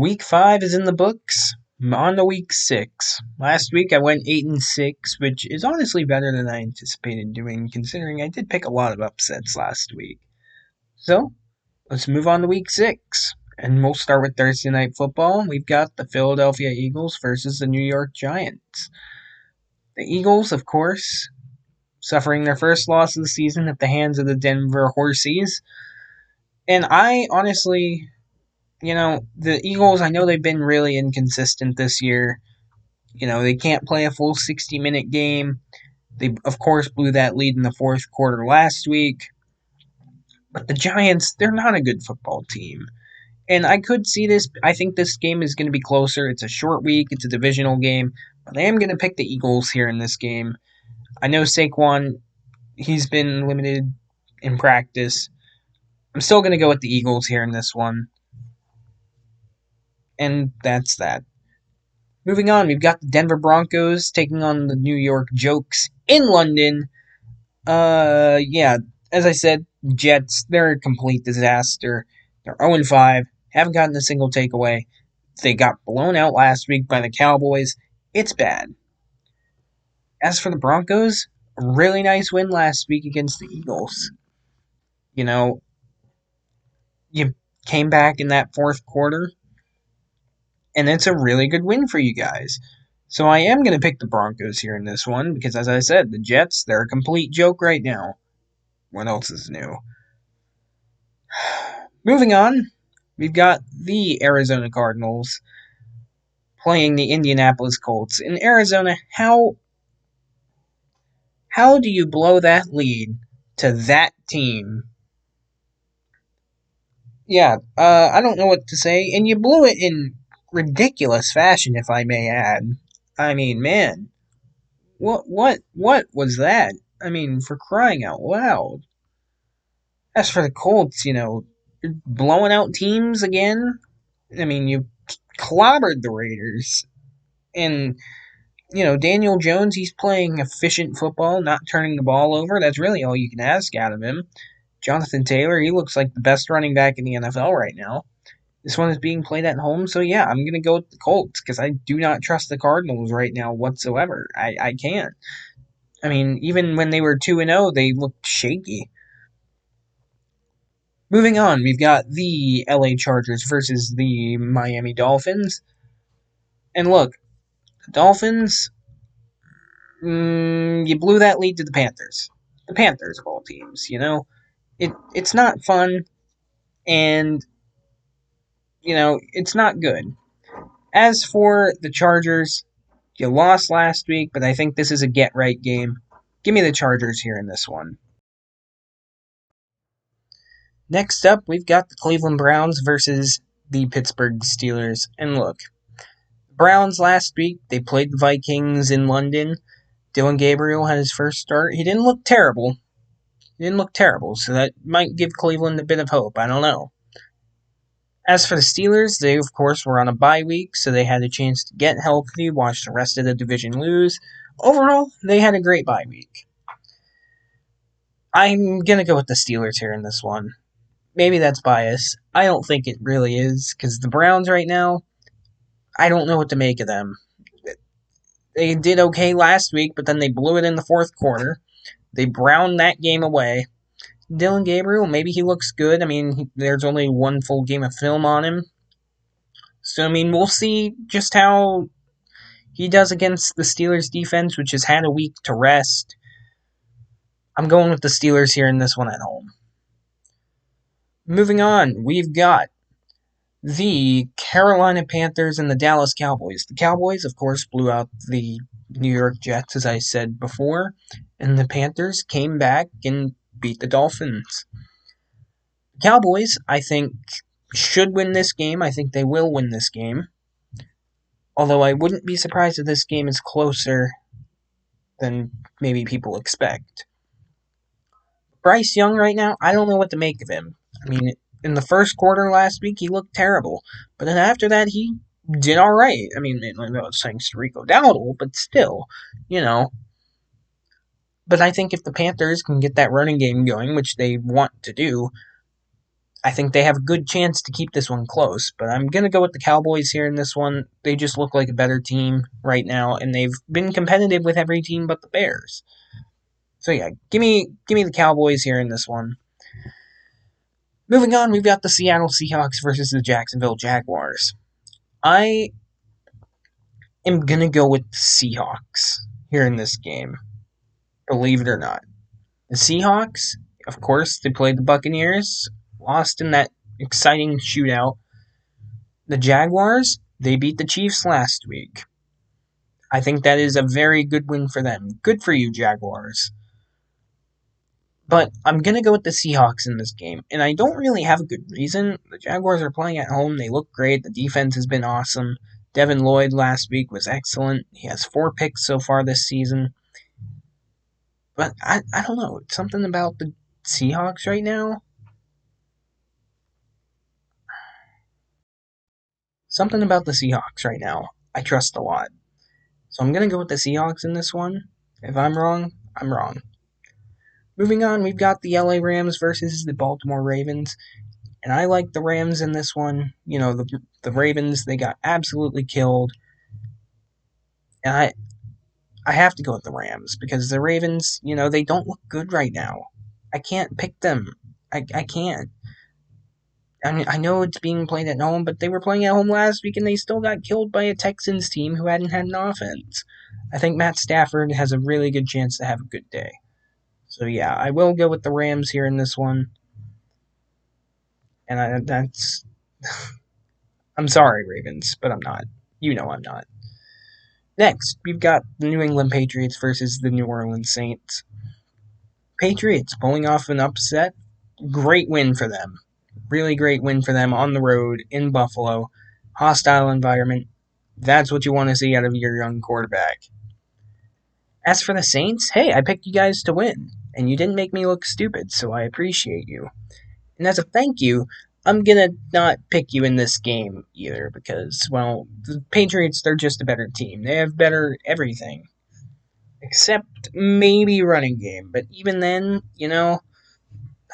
Week 5 is in the books. I'm on to week 6. Last week I went 8-6, which is honestly better than I anticipated doing, considering I did pick a lot of upsets last week. So, let's move on to week 6. And we'll start with Thursday Night Football. We've got the Philadelphia Eagles versus the New York Giants. The Eagles, of course, suffering their first loss of the season at the hands of the Denver Horsies. And I honestly, the Eagles, I know they've been really inconsistent this year. They can't play a full 60-minute game. They, of course, blew that lead in the fourth quarter last week. But the Giants, they're not a good football team. And I could see this. I think this game is going to be closer. It's a short week. It's a divisional game. But I am going to pick the Eagles here in this game. I know Saquon, he's been limited in practice. I'm still going to go with the Eagles here in this one. And that's that. Moving on, we've got the Denver Broncos taking on the New York Jokes in London. As I said, Jets, they're a complete disaster. They're 0-5, haven't gotten a single takeaway. They got blown out last week by the Cowboys. It's bad. As for the Broncos, a really nice win last week against the Eagles. You came back in that fourth quarter, and it's a really good win for you guys. So I am going to pick the Broncos here in this one, because as I said, the Jets, they're a complete joke right now. What else is new? Moving on, we've got the Arizona Cardinals playing the Indianapolis Colts. In Arizona, how do you blow that lead to that team? I don't know what to say, and you blew it in ridiculous fashion, if I may add. I mean, man, what was that? I mean, for crying out loud. As for the Colts, you're blowing out teams again. I mean, you clobbered the Raiders. And, Daniel Jones, he's playing efficient football, not turning the ball over. That's really all you can ask out of him. Jonathan Taylor, he looks like the best running back in the NFL right now. This one is being played at home, so yeah, I'm going to go with the Colts because I do not trust the Cardinals right now whatsoever. I can't. I mean, even when they were 2-0, they looked shaky. Moving on, we've got the LA Chargers versus the Miami Dolphins. And look, the Dolphins, you blew that lead to the Panthers. The Panthers of all teams, It's not fun, and, it's not good. As for the Chargers, you lost last week, but I think this is a get-right game. Give me the Chargers here in this one. Next up, we've got the Cleveland Browns versus the Pittsburgh Steelers. And look, Browns last week, they played the Vikings in London. Dillon Gabriel had his first start. He didn't look terrible. So that might give Cleveland a bit of hope. I don't know. As for the Steelers, they, of course, were on a bye week, so they had a chance to get healthy, watch the rest of the division lose. Overall, they had a great bye week. I'm going to go with the Steelers here in this one. Maybe that's bias. I don't think it really is, because the Browns right now, I don't know what to make of them. They did okay last week, but then they blew it in the fourth quarter. They browned that game away. Dillon Gabriel, maybe he looks good. I mean, there's only one full game of film on him. So, I mean, we'll see just how he does against the Steelers defense, which has had a week to rest. I'm going with the Steelers here in this one at home. Moving on, we've got the Carolina Panthers and the Dallas Cowboys. The Cowboys, of course, blew out the New York Jets, as I said before, and the Panthers came back and beat the Dolphins. The Cowboys, I think, should win this game. I think they will win this game. Although I wouldn't be surprised if this game is closer than maybe people expect. Bryce Young right now, I don't know what to make of him. I mean, in the first quarter last week, he looked terrible. But then after that, he did all right. I mean, it's thanks to Rico Dowdle, but still, But I think if the Panthers can get that running game going, which they want to do, I think they have a good chance to keep this one close, but I'm going to go with the Cowboys here in this one. They just look like a better team right now, and they've been competitive with every team but the Bears. So yeah, give me the Cowboys here in this one. Moving on, we've got the Seattle Seahawks versus the Jacksonville Jaguars. I am going to go with the Seahawks here in this game, believe it or not. The Seahawks, of course, they played the Buccaneers, lost in that exciting shootout. The Jaguars, they beat the Chiefs last week. I think that is a very good win for them. Good for you, Jaguars. But I'm going to go with the Seahawks in this game, and I don't really have a good reason. The Jaguars are playing at home. They look great. The defense has been awesome. Devin Lloyd last week was excellent. He has 4 picks so far this season. But I don't know. It's something about the Seahawks right now. Something about the Seahawks right now I trust a lot. So I'm going to go with the Seahawks in this one. If I'm wrong, I'm wrong. Moving on, we've got the LA Rams versus the Baltimore Ravens. And I like the Rams in this one. You know, the Ravens, they got absolutely killed. And I have to go with the Rams because the Ravens, you know, they don't look good right now. I can't pick them. I can't. I mean, I know it's being played at home, but they were playing at home last week and they still got killed by a Texans team who hadn't had an offense. I think Matt Stafford has a really good chance to have a good day. So yeah, I will go with the Rams here in this one. And that's I'm sorry, Ravens, but I'm not. You know I'm not. Next, we've got the New England Patriots versus the New Orleans Saints. Patriots pulling off an upset. Great win for them. Really great win for them on the road in Buffalo. Hostile environment. That's what you want to see out of your young quarterback. As for the Saints, hey, I picked you guys to win, and you didn't make me look stupid, so I appreciate you. And as a thank you, I'm gonna not pick you in this game either because, well, the Patriots, they're just a better team. They have better everything. Except maybe running game. But even then, you know,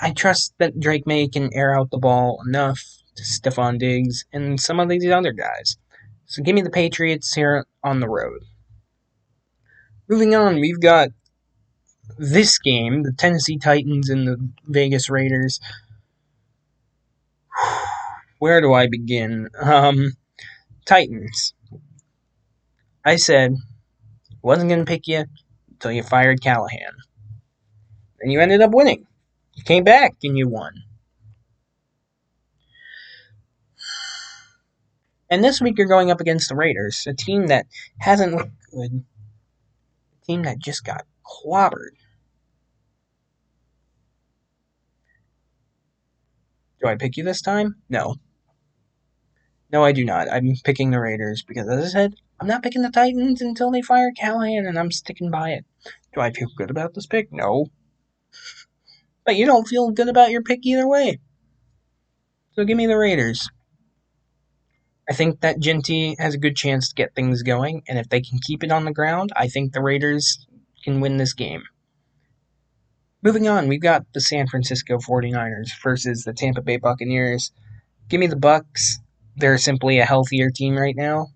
I trust that Drake May can air out the ball enough to Stephon Diggs and some of these other guys. So give me the Patriots here on the road. Moving on, we've got this game, the Tennessee Titans and the Vegas Raiders. Where do I begin? Titans. I said, wasn't going to pick you until you fired Callahan. And you ended up winning. You came back and you won. And this week you're going up against the Raiders, a team that hasn't looked good. A team that just got clobbered. Do I pick you this time? No. No, I do not. I'm picking the Raiders because, as I said, I'm not picking the Titans until they fire Callahan, and I'm sticking by it. Do I feel good about this pick? No. But you don't feel good about your pick either way. So give me the Raiders. I think that Genty has a good chance to get things going, and if they can keep it on the ground, I think the Raiders can win this game. Moving on, we've got the San Francisco 49ers versus the Tampa Bay Buccaneers. Give me the Bucks. They're simply a healthier team right now.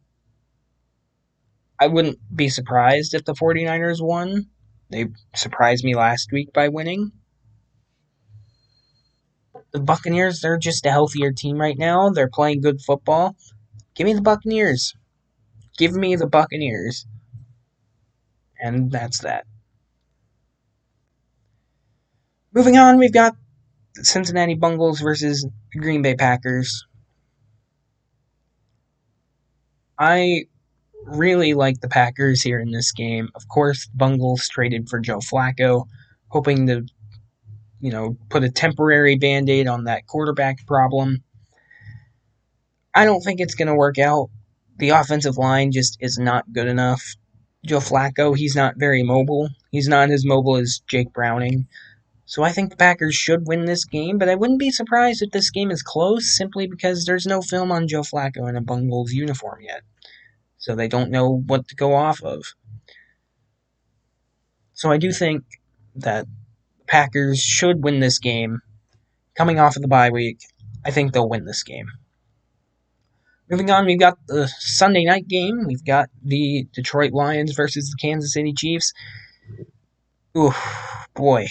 I wouldn't be surprised if the 49ers won. They surprised me last week by winning. The Buccaneers, they're just a healthier team right now. They're playing good football. Give me the Buccaneers. Give me the Buccaneers. And that's that. Moving on, we've got the Cincinnati Bengals versus the Green Bay Packers. I really like the Packers here in this game. Of course, the Bengals traded for Joe Flacco, hoping to, put a temporary band-aid on that quarterback problem. I don't think it's going to work out. The offensive line just is not good enough. Joe Flacco, he's not very mobile. He's not as mobile as Jake Browning. So I think the Packers should win this game, but I wouldn't be surprised if this game is close simply because there's no film on Joe Flacco in a Bengals uniform yet. So they don't know what to go off of. So I do think that the Packers should win this game coming off of the bye week. I think they'll win this game. Moving on, we've got the Sunday night game. We've got the Detroit Lions versus the Kansas City Chiefs. Ooh, boy.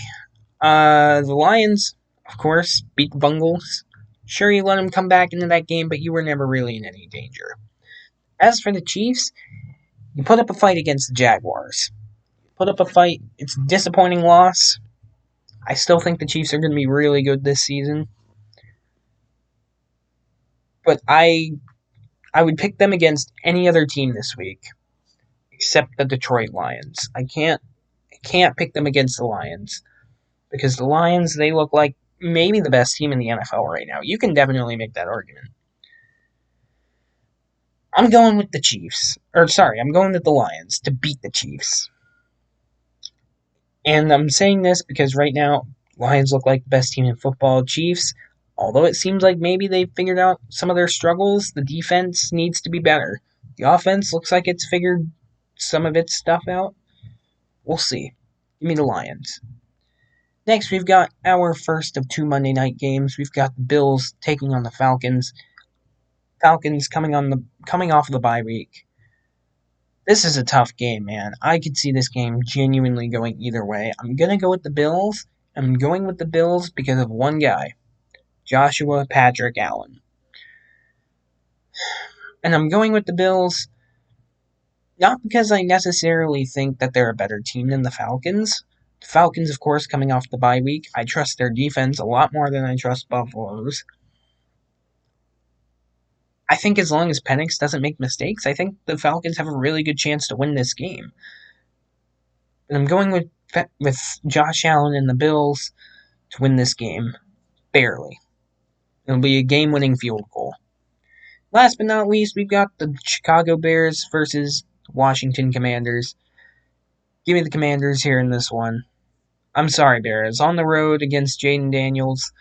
The Lions, of course, beat the Bungles. Sure, you let them come back into that game, but you were never really in any danger. As for the Chiefs, you put up a fight against the Jaguars. Put up a fight. It's a disappointing loss. I still think the Chiefs are going to be really good this season. But I would pick them against any other team this week except the Detroit Lions. I can't pick them against the Lions because the Lions, they look like maybe the best team in the NFL right now. You can definitely make that argument. I'm going with the Chiefs. I'm going with the Lions to beat the Chiefs. And I'm saying this because right now, Lions look like the best team in football. Chiefs, although it seems like maybe they've figured out some of their struggles, the defense needs to be better. The offense looks like it's figured some of its stuff out. We'll see. Give me the Lions. Next, we've got our first of two Monday night games. We've got the Bills taking on the Falcons. Falcons coming off of the bye week. This is a tough game, man. I could see this game genuinely going either way. I'm gonna go with the Bills. I'm going with the Bills because of one guy, Joshua Patrick Allen. And I'm going with the Bills not because I necessarily think that they're a better team than the Falcons. The Falcons, of course, coming off the bye week. I trust their defense a lot more than I trust Buffalo's. I think as long as Penix doesn't make mistakes, I think the Falcons have a really good chance to win this game. And I'm going with Josh Allen and the Bills to win this game. Barely. It'll be a game-winning field goal. Last but not least, we've got the Chicago Bears versus Washington Commanders. Give me the Commanders here in this one. I'm sorry, Bears. On the road against Jayden Daniels.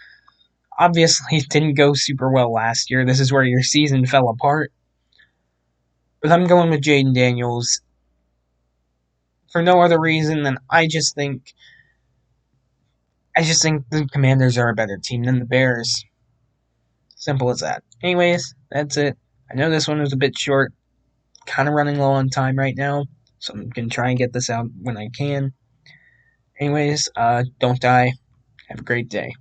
Obviously, it didn't go super well last year. This is where your season fell apart. But I'm going with Jayden Daniels for no other reason than I just think the Commanders are a better team than the Bears. Simple as that. Anyways, that's it. I know this one was a bit short. Kind of running low on time right now, so I'm going to try and get this out when I can. Anyways, don't die. Have a great day.